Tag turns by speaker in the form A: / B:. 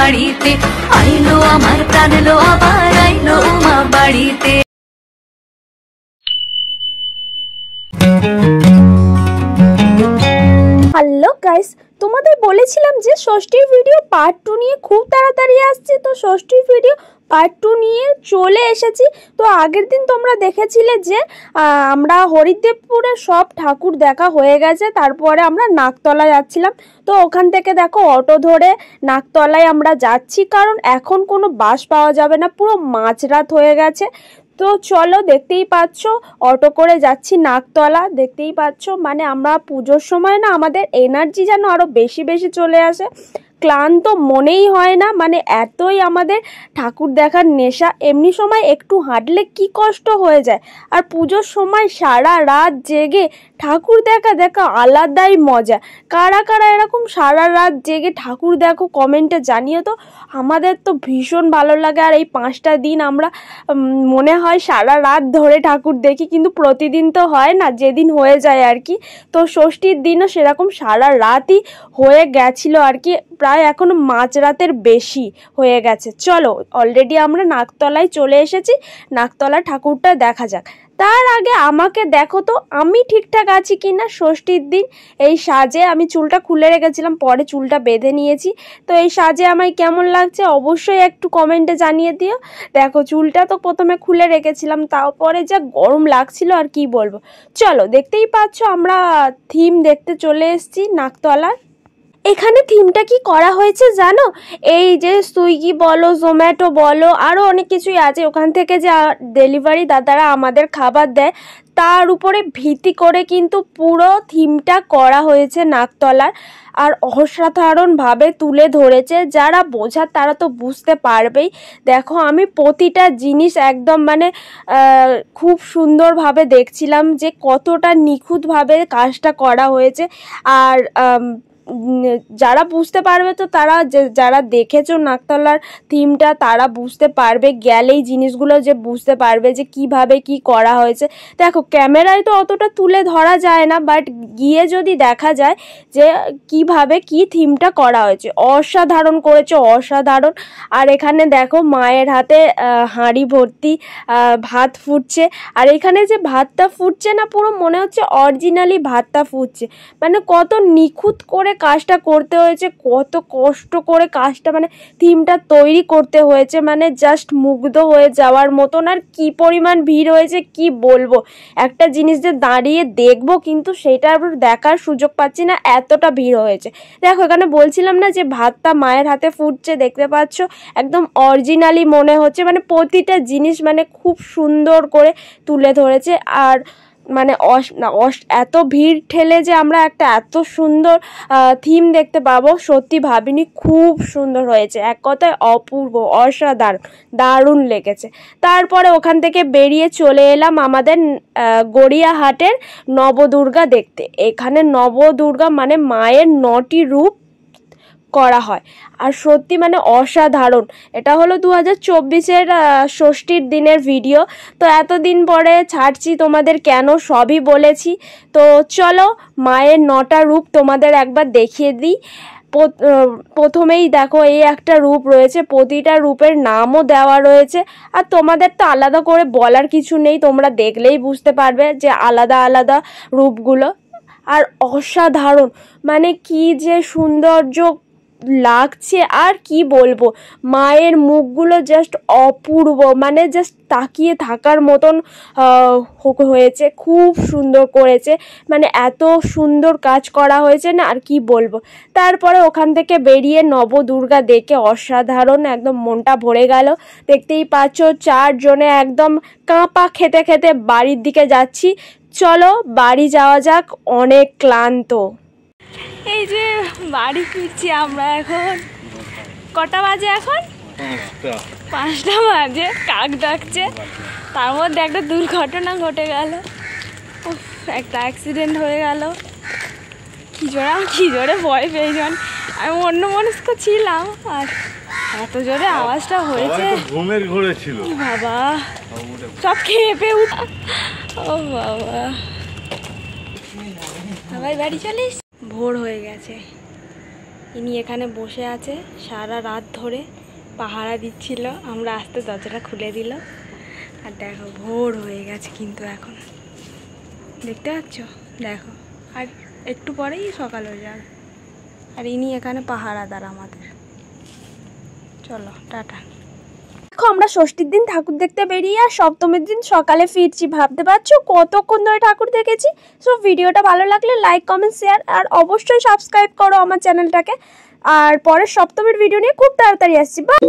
A: বাড়িতে, আইলো আমার প্রাণ লো আবার আইলো মা বাড়িতে।
B: হ্যালো গাইস, তোমাদের বলেছিলাম যে ষষ্ঠীর ভিডিও পার্ট 2 নিয়ে খুব তাড়াতাড়ি আসছে। তো ষষ্ঠীর ভিডিও পার্ট 2 নিয়ে চলে এসেছি। তো আগের দিন তোমরা দেখেছিলে যে আমরা হরিদেবপুরে সব ঠাকুর দেখা হয়ে গেছে, তারপরে আমরা নাকতলা যাচ্ছিলাম। তো ওখান থেকে দেখো অটো ধরে নাকতলায় আমরা যাচ্ছি, কারণ এখন কোনো বাস পাওয়া যাবে না, পুরো মাঝরাত হয়ে গেছে। তো চলো, দেখতেই পাচ্ছ অটো করে যাচ্ছি নাকতলা। দেখতেই পাচ্ছ মানে আমরা পুজোর সময় না আমাদের এনার্জি যেন আরো বেশি বেশি চলে আসে, ক্লান্ত মনেই হয় না, মানে এতই আমাদের ঠাকুর দেখার নেশা। এমনি সময় একটু হাঁটলে কি কষ্ট হয়ে যায়, আর পুজোর সময় সারা রাত জেগে ঠাকুর দেখা আলাদাই মজা। কারা কারা এরকম সারা রাত জেগে ঠাকুর দেখো কমেন্টে জানিও তো। আমাদের তো ভীষণ ভালো লাগে, আর এই 5টা দিন আমরা মনে হয় সারা রাত ধরে ঠাকুর দেখি, কিন্তু প্রতিদিন তো হয় না, যেদিন হয়ে যায় আর কি। তো ষষ্ঠীর দিনও সেরকম সারা রাতই হয়ে গেছিলো আর কি, প্রায় এখনো মাঝরাতের বেশি হয়ে গেছে। চলো, অলরেডি আমরা নাকতলায় চলে এসেছি, নাকতলা ঠাকুরটা দেখা যাক। তার আগে আমাকে দেখো তো আমি ঠিকঠাক আছি কিনা ষষ্ঠীর দিন। এই সাজে আমি চুলটা খুলে রেখেছিলাম, পরে চুলটা বেঁধে নিয়েছি। তো এই সাজে আমায় কেমন লাগছে অবশ্যই একটু কমেন্টে জানিয়ে দিও। দেখো চুলটা তো প্রথমে খুলে রেখেছিলাম, তারপরে যা গরম লাগছিল আর কি বলবো। চলো, দেখতেই পাচ্ছ আমরা থিম দেখতে চলে এসেছি নাকতলার। এখানে থিমটা কি করা হয়েছে জানো? এই যে সুইগি বলো, জোম্যাটো বলো, আরও অনেক কিছুই আছে, ওখান থেকে যে ডেলিভারি দাদারা আমাদের খাবার দেয় তার উপরে ভিত্তি করে কিন্তু পুরো থিমটা করা হয়েছে নাকতলার। আর অসাধারণভাবে তুলে ধরেছে, যারা বোঝার তারা তো বুঝতে পারবেই। দেখো আমি প্রতিটা জিনিস একদম মানে খুব সুন্দরভাবে দেখছিলাম যে কতটা নিখুঁতভাবে কাজটা করা হয়েছে। আর যারা বুঝতে পারবে তো তারা, যারা দেখেছো নাকতলার থিমটা তারা বুঝতে পারবে, গেলেই জিনিসগুলো যে বুঝতে পারবে যে কিভাবে কি করা হয়েছে। দেখো ক্যামেরায় তো অতটা তুলে ধরা যায় না, বাট গিয়ে যদি দেখা যায় যে কিভাবে কি থিমটা করা হয়েছে, অসাধারণ করেছে, অসাধারণ। আর এখানে দেখো মায়ের হাতে হাঁড়ি ভর্তি ভাত ফুটছে, আর এখানে যে ভাতটা ফুটছে না, পুরো মনে হচ্ছে অরিজিনালি ভাতটা ফুটছে। মানে কত নিখুঁত করে কাজটা করতে হয়েছে, কত কষ্ট করে কাজটা মানে থিমটা তৈরি করতে হয়েছে, মানে জাস্ট মুগ্ধ হয়ে যাওয়ার মতন। আর কি পরিমাণ ভিড় হয়েছে কি বলবো, একটা জিনিস যে দাঁড়িয়ে দেখবো কিন্তু সেটা দেখার সুযোগ পাচ্ছি না, এতটা ভিড় হয়েছে। দেখো এখানে বলছিলাম না যে ভাতটা মায়ের হাতে ফুটছে, দেখতে পাচ্ছ একদম অরিজিনালি মনে হচ্ছে, মানে প্রতিটা জিনিস মানে খুব সুন্দর করে তুলে ধরেছে। আর মানে এত ভিড় ঠেলে যে আমরা একটা এত সুন্দর থিম দেখতে পাবো সত্যি ভাবিনি, খুব সুন্দর হয়েছে, এক কথায় অপূর্ব, অসাধারণ, দারুণ লেগেছে। তারপরে ওখান থেকে বেরিয়ে চলে এলাম আমাদের গড়িয়াহাটের নবদুর্গা দেখতে। এখানে নবদুর্গা মানে মায়ের 9টি রূপ করা হয়, আর সত্যি মানে অসাধারণ। এটা হলো 2024-এর ষষ্ঠীর দিনের ভিডিও। তো এতদিন পরে ছাড়ছি তোমাদের, কেন সবই বলেছি। তো চলো মায়ের 9টা রূপ তোমাদের একবার দেখিয়ে দিই। প্রথমেই দেখো এই একটা রূপ রয়েছে, প্রতিটা রূপের নামও দেওয়া রয়েছে, আর তোমাদের তো আলাদা করে বলার কিছু নেই, তোমরা দেখলেই বুঝতে পারবে যে আলাদা আলাদা রূপগুলো। আর অসাধারণ, মানে কি যে সৌন্দর্য লাগছে আর কি বলবো, মায়ের মুখগুলো জাস্ট অপূর্ব, মানে জাস্ট তাকিয়ে থাকার মতন হয়েছে, খুব সুন্দর করেছে, মানে এত সুন্দর কাজ করা হয়েছে না আর কি বলবো। তারপরে ওখান থেকে বেরিয়ে নবদুর্গা দেখে অসাধারণ, একদম মনটা ভরে গেল। দেখতেই পাচ্ছ 4 জনে একদম কাঁপা খেতে খেতে বাড়ির দিকে যাচ্ছি। চলো বাড়ি যাওয়া যাক, অনেক ক্লান্ত। এই যে বাড়ি ফিরছি আমরা এখন। কটা বাজে এখন? 5টা বাজে। কাক ডাকছে, তার মধ্যে একটা দুর্ঘটনা ঘটে গেল, একটা অ্যাক্সিডেন্ট হয়ে গেল। কি জোরে ভয় পেয়েছেন, আমি অন্য মনস্ক ছিলাম, আর এত জোরে আওয়াজটা হয়েছে, ঘুমের ঘোরে ছিল বাবা, সব খেয়ে পেয়ে ও বাবা। সবাই বাড়ি চলিস, ভোর হয়ে গেছে, ইনি এখানে বসে আছে, সারা রাত ধরে পাহারা দিচ্ছিল। আমরা আসতে দরজাটা খুলে দিল। আর দেখো ভোর হয়ে গেছে কিন্তু এখন, দেখতে পাচ্ছ? দেখো আর একটু পরেই সকাল হয়ে যাবে। আর ইনি এখানে পাহারাদার আমাদের। চলো টাটা। দেখো আমরা ষষ্ঠীর দিন ঠাকুর দেখতে বেরিয়ে আর সপ্তমীর দিন সকালে ফিরছি। ভাবতে পারছো কতক্ষণ ধরে ঠাকুর দেখেছি। সো ভিডিওটা ভালো লাগলে লাইক কমেন্ট শেয়ার আর অবশ্যই সাবস্ক্রাইব করো আমার চ্যানেলটাকে। আর পরের সপ্তমীর ভিডিও নিয়ে খুব তাড়াতাড়ি আসছি। বাই।